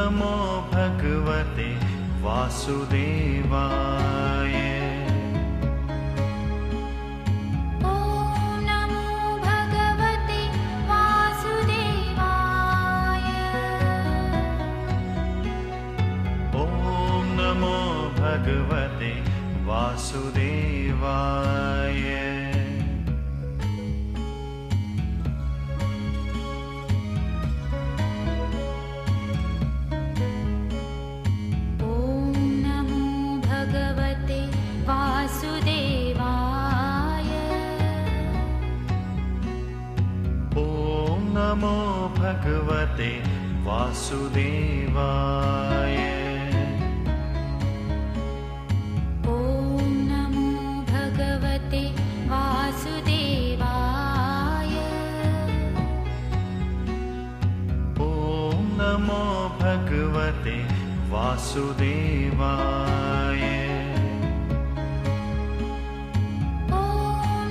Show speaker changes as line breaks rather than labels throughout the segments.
नमो भगवते वासुदेवाय।
ॐ नमो भगवते वासुदेवाय।
ॐ नमो भगवते वासुदेवाय। नमो भगवते वासुदेवाय।
ॐ नमो भगवते वासुदेवाय।
ॐ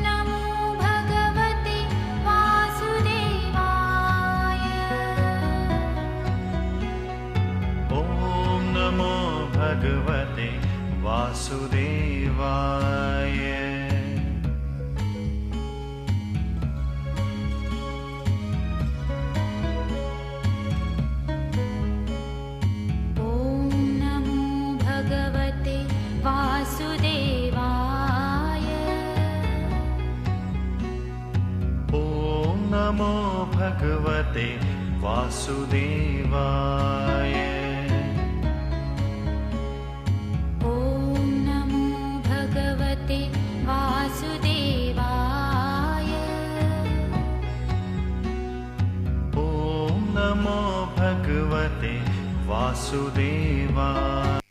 नमो भगवते वासुदेवाय। भगवते वासुदेवाय।
ॐ नमो भगवते वासुदेवाय।
ॐ नमो भगवते वासुदेवाय। नमो भगवते वासुदेवाय।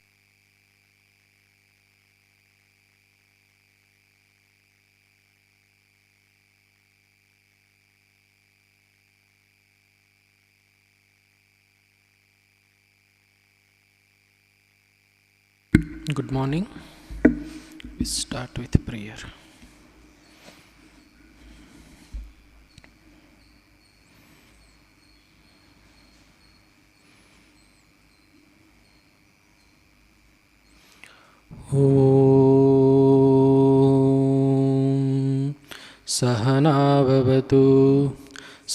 Good morning. We start with prayer. ॐ सहना भवतु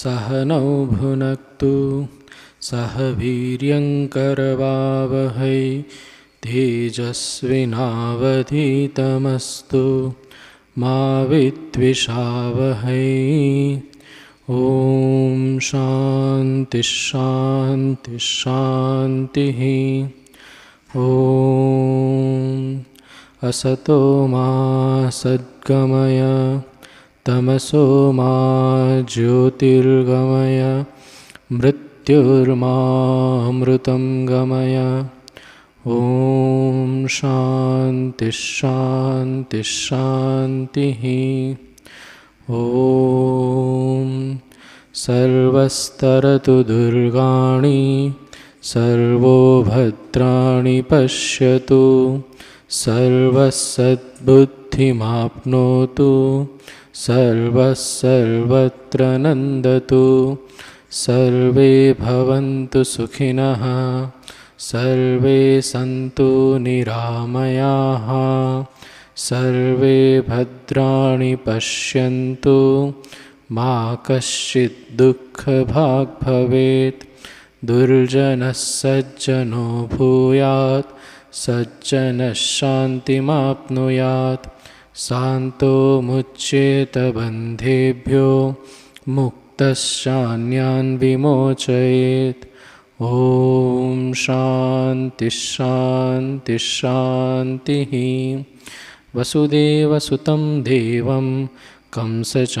सहनौ भुनक्तु सह वीर्यङ्करवावहै तेजस्विनावधीतमस्तु मा विद्विषावहै। ॐ शान्ति शान्ति शान्तिः। ॐ असतो मा सद्गमय तमसो मा ज्योतिर्गमय मृत्युर्मामृतं गमय। ॐ शान्ति शान्ति शान्तिः। ॐ सर्वस्तरतु दुर्गाणि सर्वो भद्राणि पश्यतु सर्वसद्बुद्धिमाप्नोतु सर्वत्र नन्दतु। सर्वे भवन्तु सुखिनः सर्वे सन्तु निरामयाः सर्वे भद्राणि पश्यन्तु मा कश्चित् दुःखभाग् भवेत्। दुर्जनः सज्जनो भूयात् सज्जनः शान्तिमाप्नुयात्। शान्तो मुच्येत बन्धेभ्यो मुक्तश्चान्यान् विमोचयेत्। ॐ शान्ति शान्ति शान्तिः। वसुदेवसुतं देवं कंसचाणूरमर्दनं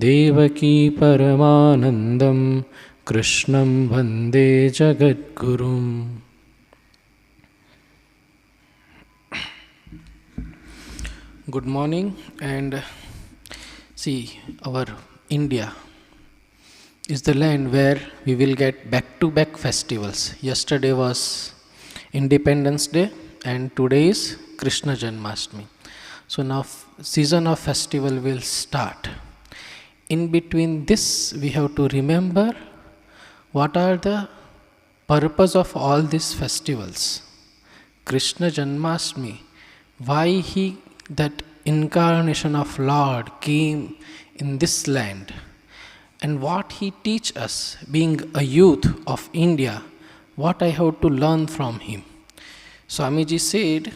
देवकी परमानन्दं कृष्णं वन्दे जगद्गुरुम्। Good morning, and see, our India is the land where we will get back-to-back festivals. Yesterday was Independence Day and today is Krishna Janmashtami. So now season of festival will start. In between this, we have to remember what are the purpose of all these festivals? Krishna Janmashtami, why that incarnation of Lord came in this land, and what he teach us, being a youth of India, what I have to learn from him. Swamiji said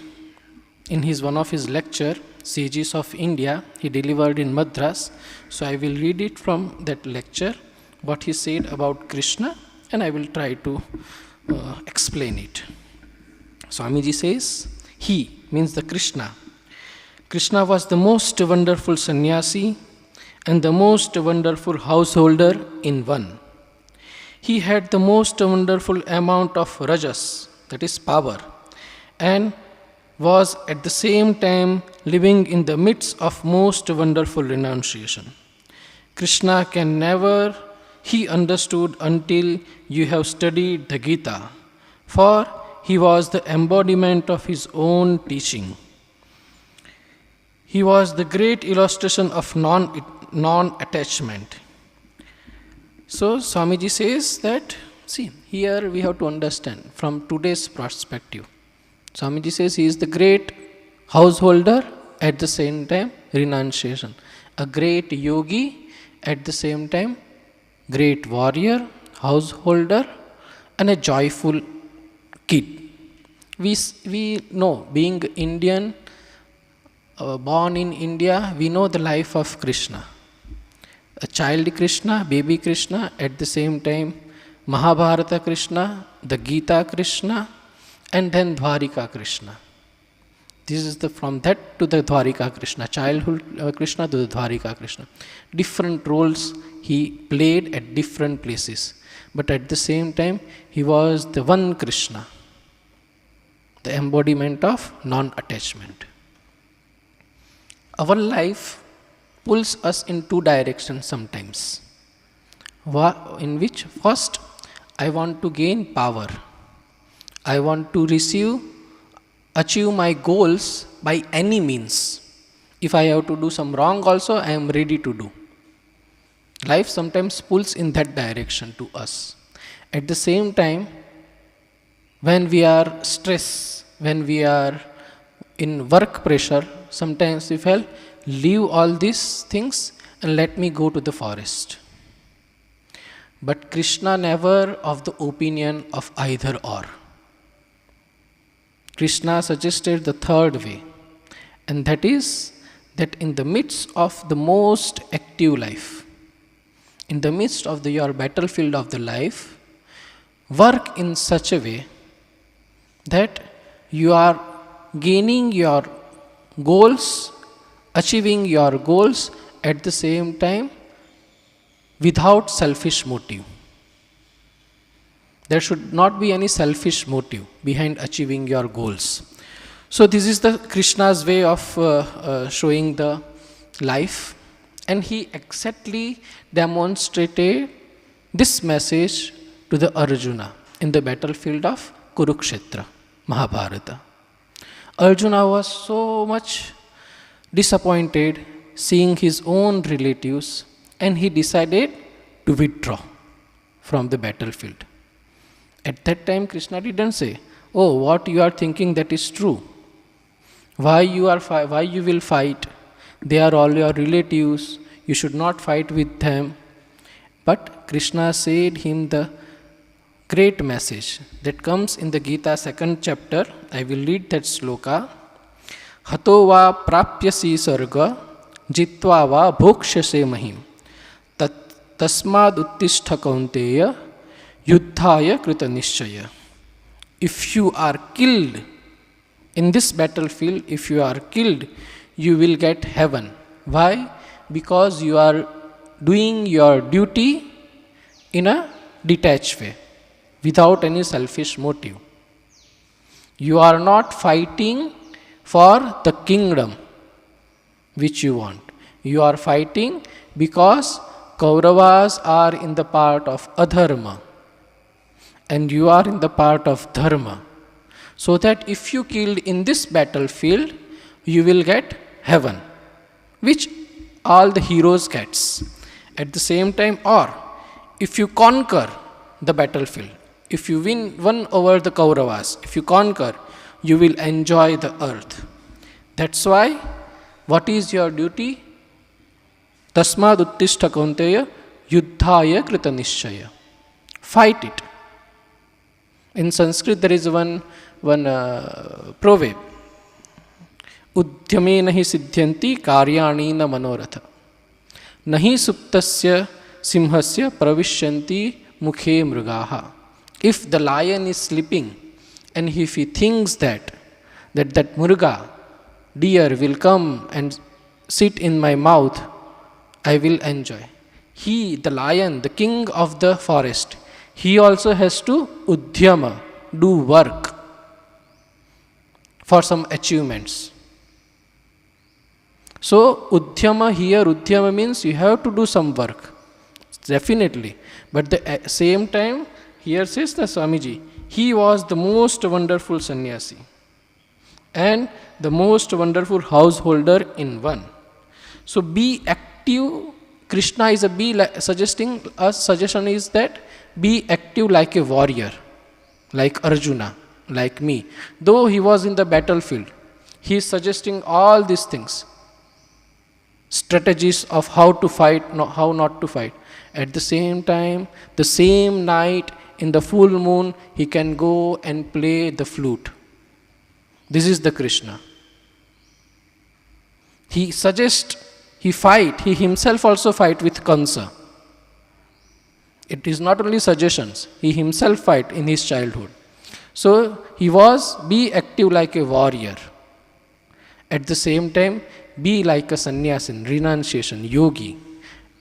in one of his lecture, Sages of India, he delivered in Madras. So I will read it from that lecture, what he said about Krishna, and I will try to explain it. Swamiji says, he means the Krishna. Krishna was the most wonderful sannyasi and the most wonderful householder in one. He had the most wonderful amount of rajas, that is power, and was at the same time living in the midst of most wonderful renunciation. Krishna can never he understood until you have studied the Gita, for he was the embodiment of his own teaching. He was the great illustration of non-attachment. So Swamiji says that, see, here we have to understand from today's perspective. Swamiji says he is the great householder, at the same time renunciation. A great yogi, at the same time great warrior, householder, and a joyful kid. We know, being Indian, born in India, we know the life of Krishna. A child Krishna, baby Krishna, at the same time Mahabharata Krishna, the Gita Krishna, and then Dwarika Krishna. This is from that to the Dwarika Krishna, childhood Krishna to the Dwarika Krishna. Different roles he played at different places, but at the same time he was the one Krishna, the embodiment of non-attachment. Our life pulls us in two directions sometimes, in which first I want to gain power. I want to achieve my goals by any means. If I have to do some wrong also, I am ready to do. Life sometimes pulls in that direction to us. At the same time, when we are stressed, when we are in work pressure, sometimes we feel, leave all these things and let me go to the forest. But Krishna never of the opinion of either or. Krishna suggested the third way, and that is that in the midst of the most active life, in the midst of your battlefield of the life, work in such a way that you are gaining your goals, achieving your goals at the same time without selfish motive. There should not be any selfish motive behind achieving your goals. So this is the Krishna's way of showing the life, and he exactly demonstrated this message to the Arjuna in the battlefield of Kurukshetra, Mahabharata. Arjuna was so much disappointed seeing his own relatives, and he decided to withdraw from the battlefield. At that time, Krishna didn't say, "Oh, what you are thinking, that is true. Why you will fight? They are all your relatives. You should not fight with them." But Krishna said him the great message that comes in the Gita 2nd chapter. I will read that sloka. Hato va prapyasi sarga jitva va bhokshase mahim tasmad uttishta kaunteya yuddhaya krita nishchaya. If you are killed in this battlefield, if you are killed, you will get heaven. Why? Because you are doing your duty in a detached way, without any selfish motive. You are not fighting for the kingdom which you want. You are fighting because Kauravas are in the part of adharma and you are in the part of dharma. So that if you killed in this battlefield, you will get heaven, which all the heroes gets. At the same time, or if you conquer the battlefield. If you won over the Kauravas, if you conquer, you will enjoy the earth. That's why, what is your duty? Tasmad uttishta kaunteya yuddhaya krita nishchaya. Fight it. In Sanskrit there is one proverb. Udhyamena hi siddhyanti karyani na manoratha. Nahi suptasya simhasya pravishyanti mukhe mrugaha. If the lion is sleeping and if he thinks that murga, deer will come and sit in my mouth, I will enjoy. He, the lion, the king of the forest, he also has to udhyama, do work for some achievements. So udhyama here, udhyama means you have to do some work, definitely. But at the same time, here says the Swamiji, he was the most wonderful sannyasi and the most wonderful householder in one. So be active. Krishna is suggesting us, suggestion is that be active like a warrior, like Arjuna, like me. Though he was in the battlefield, he is suggesting all these things, strategies of how to fight, how not to fight. At the same time, the same night in the full moon, he can go and play the flute. This is the Krishna. He suggests, he himself also fight with Kansa. It is not only suggestions, he himself fight in his childhood. So he was, be active like a warrior. At the same time, be like a sannyasin, renunciation, yogi.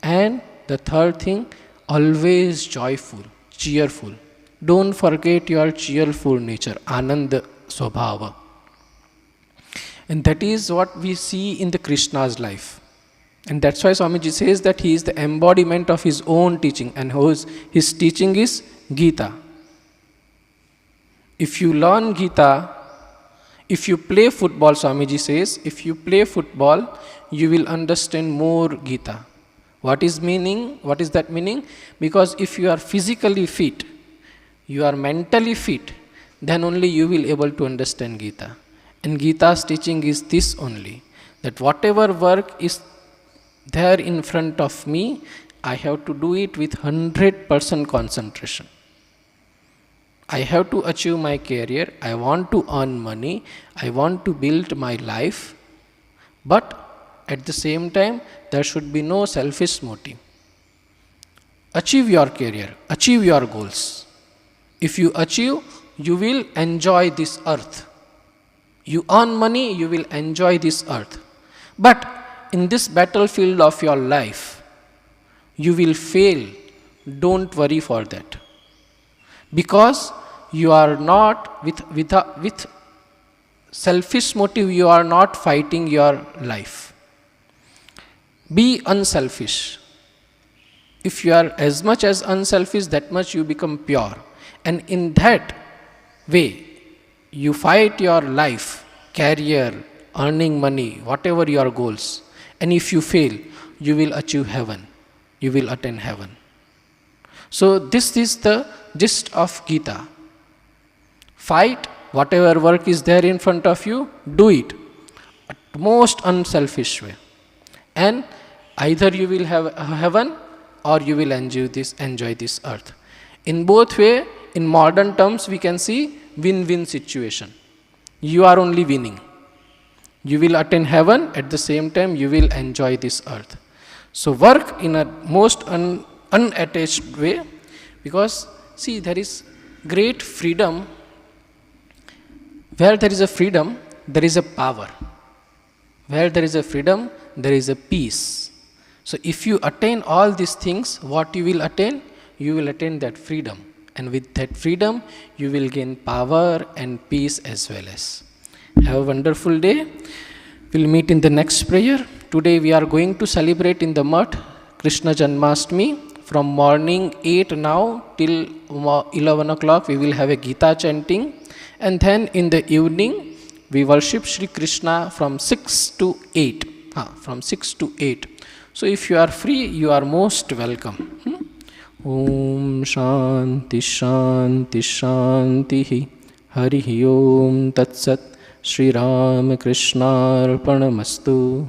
And the third thing, always joyful, cheerful. Don't forget your cheerful nature, Ananda Swabhava. And that is what we see in the Krishna's life. And that's why Swamiji says that he is the embodiment of his own teaching, and his teaching is Gita. If you learn Gita, if you play football, Swamiji says, if you play football, you will understand more Gita. What is that meaning? Because if you are physically fit, you are mentally fit, then only you will able to understand Gita. And Gita's teaching is this only, that whatever work is there in front of me, I have to do it with 100% concentration. I have to achieve my career, I want to earn money, I want to build my life, but at the same time, there should be no selfish motive. Achieve your career, achieve your goals. If you achieve, you will enjoy this earth. You earn money, you will enjoy this earth. But in this battlefield of your life, you will fail. Don't worry for that. Because you are not, with selfish motive, you are not fighting your life. Be unselfish. If you are as much as unselfish, that much you become pure. And in that way, you fight your life, career, earning money, whatever your goals. And if you fail, you will achieve heaven. You will attain heaven. So this is the gist of Gita. Fight, whatever work is there in front of you, do it at most unselfish way. And either you will have heaven or you will enjoy this earth. In both way, in modern terms, we can see win-win situation. You are only winning. You will attain heaven, at the same time you will enjoy this earth. So work in a most unattached way, because see, there is great freedom. Where there is a freedom, there is a power. Where there is a freedom, there is a peace. So if you attain all these things, what you will attain? You will attain that freedom. And with that freedom, you will gain power and peace as well as. Have a wonderful day. We'll meet in the next prayer. Today we are going to celebrate in the Mutt Krishna Janmashtami. From morning 8 now till 11 o'clock we will have a Gita chanting. And then in the evening we worship Shri Krishna from 6 to 8. From 6 to 8. So if you are free, you are most welcome. Om Shanti शांति शांति। हरि ओम तत्सत्। श्री राम कृष्णार्पणमस्तु।